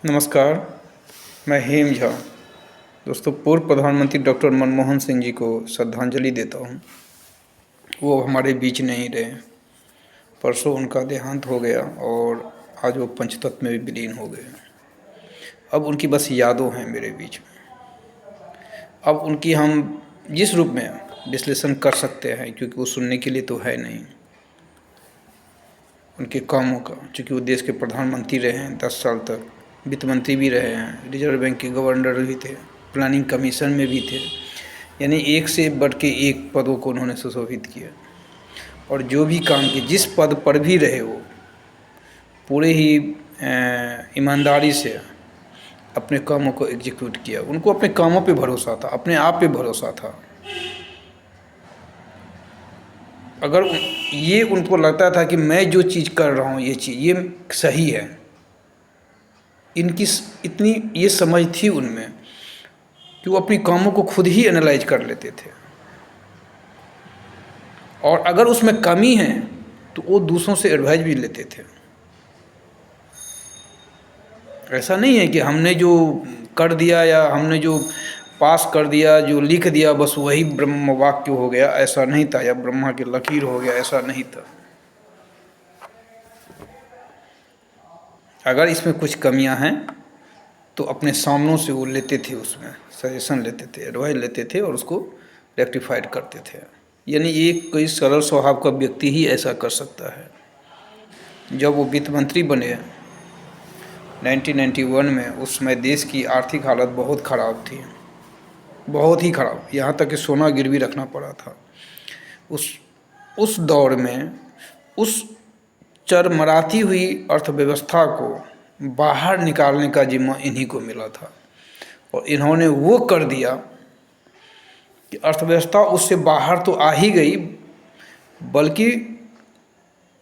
नमस्कार, मैं हेम झा। दोस्तों, पूर्व प्रधानमंत्री डॉक्टर मनमोहन सिंह जी को श्रद्धांजलि देता हूँ। वो हमारे बीच नहीं रहे। परसों उनका देहांत हो गया और आज वो पंचतत्व में भी विलीन हो गए। अब उनकी बस यादों हैं मेरे बीच में। अब उनकी हम जिस रूप में विश्लेषण कर सकते हैं, क्योंकि वो सुनने के लिए तो है नहीं, उनके कामों का, क्योंकि वो देश के प्रधानमंत्री रहे हैं 10 साल तक, वित्त मंत्री भी रहे हैं, रिजर्व बैंक के गवर्नर भी थे, प्लानिंग कमीशन में भी थे। यानी एक से बढ़ के एक पदों को उन्होंने सुशोभित किया और जो भी काम किए, जिस पद पर भी रहे, वो पूरे ही ईमानदारी से अपने कामों को एग्जीक्यूट किया। उनको अपने कामों पे भरोसा था, अपने आप पे भरोसा था। अगर ये उनको लगता था कि मैं जो चीज़ कर रहा हूँ, ये चीज़ ये सही है, इनकी इतनी ये समझ थी उनमें कि वो अपनी कामों को खुद ही एनालाइज कर लेते थे, और अगर उसमें कमी है तो वो दूसरों से एडवाइस भी लेते थे। ऐसा नहीं है कि हमने जो कर दिया या हमने जो पास कर दिया, जो लिख दिया, बस वही ब्रह्म वाक्य हो गया, ऐसा नहीं था, या ब्रह्मा की लकीर हो गया, ऐसा नहीं था। अगर इसमें कुछ कमियां हैं तो अपने सामनों से वो लेते थे, उसमें सजेशन लेते थे, एडवाइस लेते थे और उसको रेक्टिफाइड करते थे। यानी एक कोई सरल स्वभाव का व्यक्ति ही ऐसा कर सकता है। जब वो वित्त मंत्री बने 1991 में, उस समय देश की आर्थिक हालत बहुत ख़राब थी, बहुत ही ख़राब, यहाँ तक कि सोना गिरवी रखना पड़ा था। उस दौर में उस चरमराती हुई अर्थव्यवस्था को बाहर निकालने का जिम्मा इन्हीं को मिला था, और इन्होंने वो कर दिया कि अर्थव्यवस्था उससे बाहर तो आ ही गई, बल्कि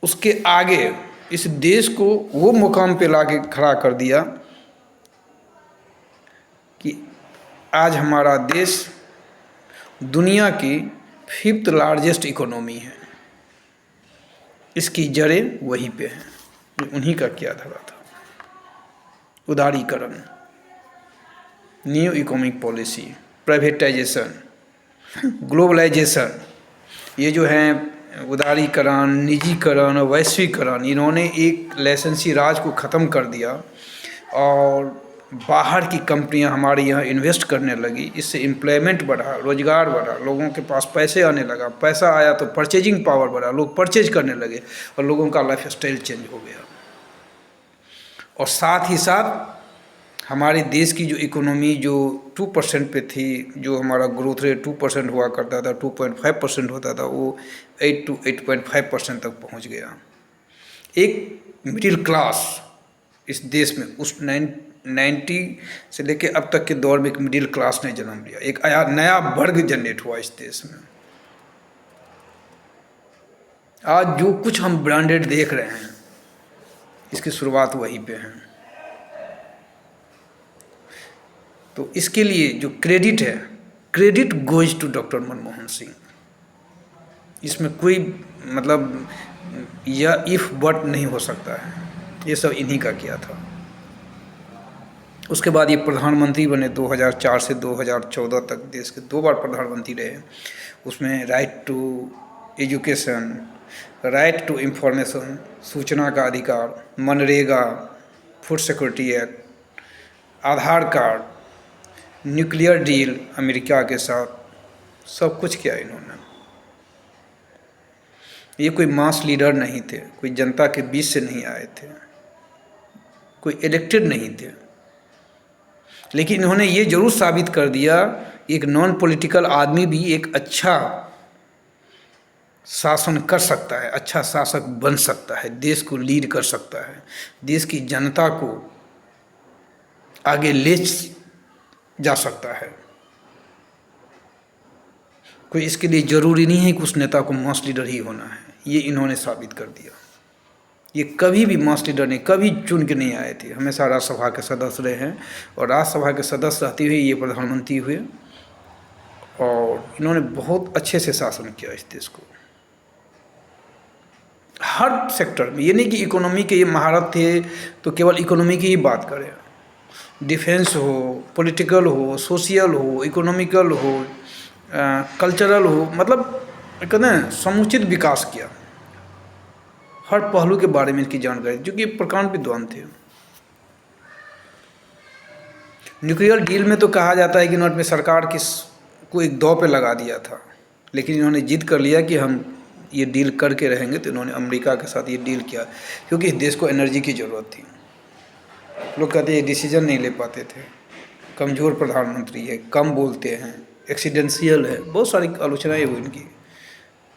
उसके आगे इस देश को वो मुकाम पे लाके खड़ा कर दिया कि आज हमारा देश दुनिया की 5th लार्जेस्ट इकोनॉमी है। इसकी जड़ें वहीं पे हैं, उन्हीं का किया धरा था। उदारीकरण, new economic policy, privatisation, globalisation, ये जो हैं उदारीकरण, निजीकरण, वैश्वीकरण, इन्होंने एक लाइसेंसी राज को ख़त्म कर दिया और बाहर की कंपनियां हमारे यहाँ इन्वेस्ट करने लगी। इससे एम्प्लॉयमेंट बढ़ा, रोजगार बढ़ा, लोगों के पास पैसे आने लगा, पैसा आया तो परचेजिंग पावर बढ़ा, लोग परचेज करने लगे और लोगों का लाइफ स्टाइल चेंज हो गया। और साथ ही साथ हमारे देश की जो इकोनॉमी जो 2% पे थी, जो हमारा ग्रोथ रेट 2% हुआ करता था, 2.5% होता था, वो 8 to 8.5% तक पहुंच गया। एक मिडिल क्लास इस देश में उस 90 से लेके अब तक के दौर में एक मिडिल क्लास ने जन्म लिया, एक नया वर्ग जनरेट हुआ इस देश में। आज जो कुछ हम ब्रांडेड देख रहे हैं, इसकी शुरुआत वहीं पे है। तो इसके लिए जो क्रेडिट है, credit goes to doctor Manmohan Singh. इसमें कोई मतलब या इफ बट नहीं हो सकता है, ये सब इन्हीं का किया था। उसके बाद ये प्रधानमंत्री बने 2004 से 2014 तक, देश के 2 बार प्रधानमंत्री रहे। उसमें right to education, right to information, सूचना का अधिकार, मनरेगा, food security act, Aadhaar card, nuclear deal America के साथ, सब कुछ किया इन्होंने। ये कोई मास लीडर नहीं थे, कोई जनता के बीच से नहीं आए थे, कोई इलेक्टेड नहीं थे, लेकिन इन्होंने ये जरूर साबित कर दिया एक नॉन पॉलिटिकल आदमी भी एक अच्छा शासन कर सकता है, अच्छा शासक बन सकता है, देश को लीड कर सकता है, देश की जनता को आगे ले जा सकता है। कोई इसके लिए ज़रूरी नहीं है कि उस नेता को मास लीडर ही होना है, ये इन्होंने साबित कर दिया। ये कभी भी मास लीडर नहीं, कभी चुन के नहीं आए थे, हमेशा राज्यसभा के सदस्य रहे हैं, और राज्यसभा के सदस्य रहते हुए ये प्रधानमंत्री हुए, और इन्होंने बहुत अच्छे से शासन किया इस देश को हर सेक्टर में। ये नहीं कि इकोनॉमी के ये महारत थे तो केवल इकोनॉमी की ही बात करें, डिफेंस हो, पॉलिटिकल हो, सोशल हो, इकोनॉमिकल हो, कल्चरल हो, मतलब कहते हैं समुचित विकास किया। हर पहलू के बारे में इनकी जानकारी, क्योंकि प्रकांड विद्वान थे। न्यूक्लियर डील में तो कहा जाता है कि इन्होंने सरकार को एक दांव पे लगा दिया था, लेकिन इन्होंने जिद कर लिया कि हम ये डील करके रहेंगे। तो इन्होंने अमेरिका के साथ ये डील किया, क्योंकि इस देश को एनर्जी की ज़रूरत थी। लोग कहते हैं ये डिसीजन नहीं ले पाते थे, कमज़ोर प्रधानमंत्री है, कम बोलते हैं, एक्सीडेंशियल है, बहुत सारी आलोचनाएं हुई इनकी।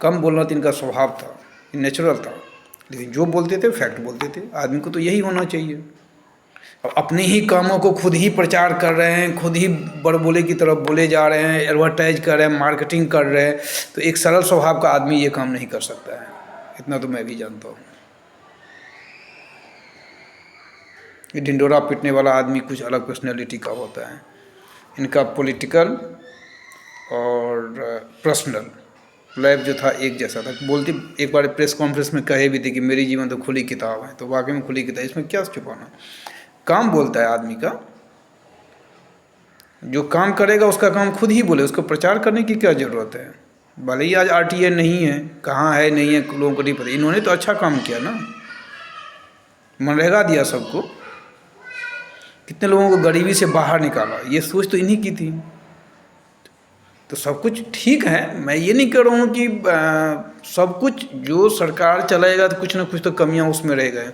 कम बोलना तो इनका स्वभाव था, नेचुरल था, लेकिन जो बोलते थे फैक्ट बोलते थे। आदमी को तो यही होना चाहिए। अब अपने ही कामों को खुद ही प्रचार कर रहे हैं, खुद ही बड़बोले की तरफ बोले जा रहे हैं, एडवर्टाइज कर रहे हैं, मार्केटिंग कर रहे हैं, तो एक सरल स्वभाव का आदमी ये काम नहीं कर सकता है। इतना तो मैं भी जानता हूँ। ये ढिंडोरा पीटने वाला आदमी कुछ अलग पर्सनैलिटी का होता है। इनका पॉलिटिकल और पर्सनल लाइफ जो था एक जैसा था। बोलती एक बार प्रेस कॉन्फ्रेंस में कहे भी थे कि मेरी जीवन तो खुली किताब है, तो वाकई में खुली किताब, इसमें क्या छुपाना। काम बोलता है आदमी का, जो काम करेगा उसका काम खुद ही बोले, उसको प्रचार करने की क्या ज़रूरत है। भले ही आज आरटीए नहीं है, कहाँ है नहीं है लोगों को नहीं पता। इन्होंने तो अच्छा काम किया ना, मनरेगा दिया सबको, कितने लोगों को गरीबी से बाहर निकाला, ये सोच तो इन्हीं की थी। तो सब कुछ ठीक है, मैं ये नहीं कह रहा हूँ कि सब कुछ जो सरकार चलाएगा तो कुछ ना कुछ तो कमियाँ उसमें रह गए,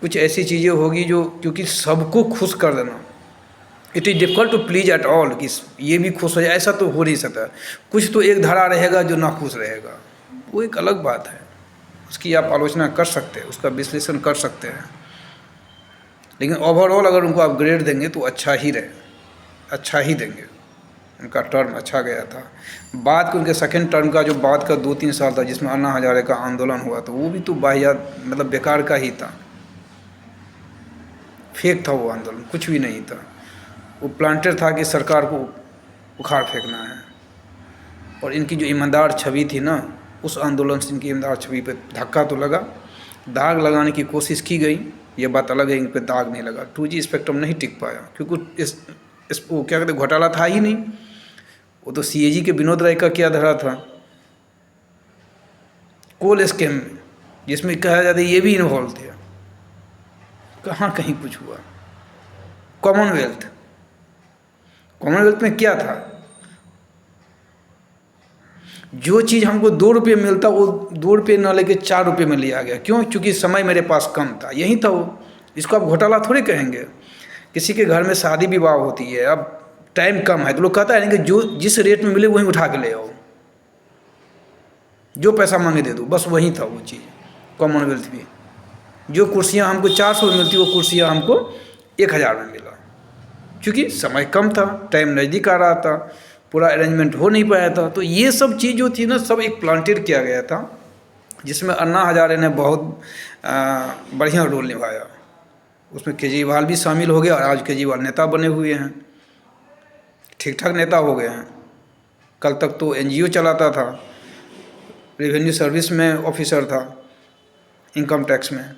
कुछ ऐसी चीज़ें होगी जो, क्योंकि सबको खुश कर देना, it is difficult to please at all, कि ये भी खुश हो जाए, ऐसा तो हो नहीं सकता। कुछ तो एक धारा रहेगा जो ना खुश रहेगा, वो एक अलग बात है, उसकी आप आलोचना कर सकते हैं, उसका विश्लेषण कर सकते हैं, लेकिन ओवरऑल अगर उनको आप ग्रेड देंगे तो अच्छा ही रहे, अच्छा ही देंगे। उनका टर्म अच्छा गया था। बाद के उनके सेकंड टर्म का जो बाद का 2-3 साल था, जिसमें अन्ना हजारे का आंदोलन हुआ, तो वो भी तो वाहियात, मतलब बेकार का ही था, फेक था वो आंदोलन, कुछ भी नहीं था। वो प्लांटेड था कि सरकार को उखाड़ फेंकना है। और इनकी जो ईमानदार छवि थी ना, उस आंदोलन से इनकी ईमानदार छवि पे धक्का तो लगा, दाग लगाने की कोशिश की गई, ये बात अलग है, इन पर दाग नहीं लगा। 2G स्पेक्ट्रम नहीं टिक पाया, क्योंकि इस वो क्या कहते घोटाला था ही नहीं। वो तो CAG के विनोद राय का क्या धरा था, कोल स्कैम में, जिसमें कहा जाता है ये भी इन्वॉल्व थे। कहाँ कहीं कुछ हुआ। कॉमनवेल्थ में क्या था, जो चीज़ हमको 2 रुपये मिलता वो 2 रुपये न लेके 4 रुपये में लिया गया। क्यों? क्योंकि समय मेरे पास कम था, यही था वो। इसको आप घोटाला थोड़ी कहेंगे। किसी के घर में शादी विवाह होती है, अब टाइम कम है, तो लोग कहता है कि जो जिस रेट में मिले वहीं उठा के ले आओ, जो पैसा मांगे दे दो, बस वही था वो चीज़। कॉमनवेल्थ भी, जो कुर्सियाँ हमको 400 में मिलती वो कुर्सियाँ हमको 1000 में मिला, क्योंकि समय कम था, टाइम नज़दीक आ रहा था, पूरा अरेंजमेंट हो नहीं पाया था। तो ये सब चीज़ जो थी ना, सब एक प्लांटेड किया गया था, जिसमें अन्ना हजारे ने बहुत बढ़िया रोल निभाया। उसमें केजरीवाल भी शामिल हो गया, और आज केजरीवाल नेता बने हुए हैं, ठीक ठाक नेता हो गए हैं। कल तक तो NGO चलाता था, रेवेन्यू सर्विस में ऑफिसर था, इनकम टैक्स में,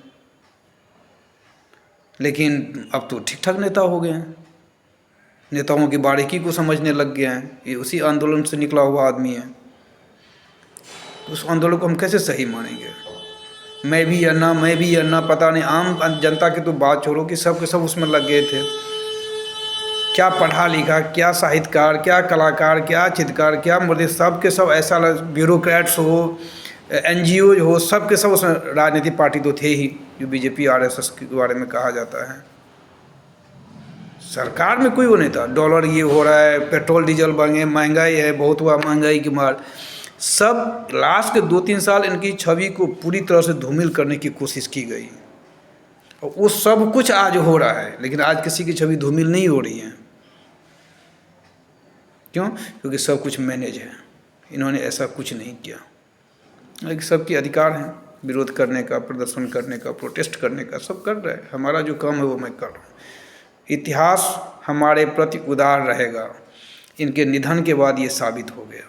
लेकिन अब तो ठीक ठाक नेता हो गए हैं, नेताओं की बारीकी को समझने लग गए हैं। ये उसी आंदोलन से निकला हुआ आदमी है। उस आंदोलन को हम कैसे सही मानेंगे? मैं भी अन्ना, पता नहीं, आम जनता की तो बात छोड़ो कि सब के सब उसमें लग गए थे। क्या पढ़ा लिखा, क्या साहित्यकार, क्या कलाकार, क्या चित्रकार, क्या मुर्दे, सब के सब ऐसा ब्यूरोक्रेट्स हो, NGO हो, सब के सब उसमें राजनीतिक पार्टी तो थे ही, जो BJP RSS के बारे में कहा जाता है। सरकार में कोई वो नहीं था। डॉलर ये हो रहा है, पेट्रोल डीजल महंगे, महंगाई है, बहुत हुआ, महंगाई की मार। सब लास्ट के 2-3 साल इनकी छवि को पूरी तरह से धूमिल करने की कोशिश की गई, और वो सब कुछ आज हो रहा है, लेकिन आज किसी की छवि धूमिल नहीं हो रही है। क्यों? क्योंकि सब कुछ मैनेज है। इन्होंने ऐसा कुछ नहीं किया, लेकिन सबके अधिकार हैं विरोध करने का, प्रदर्शन करने का, प्रोटेस्ट करने का, सब कर रहे हैं। हमारा जो काम है वो मैं कर रहा हूँ। इतिहास हमारे प्रति उदार रहेगा। इनके निधन के बाद ये साबित हो गया।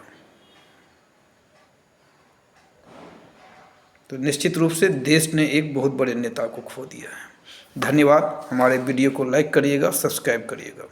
तो निश्चित रूप से देश ने एक बहुत बड़े नेता को खो दिया है। धन्यवाद। हमारे वीडियो को लाइक करिएगा, सब्सक्राइब करिएगा।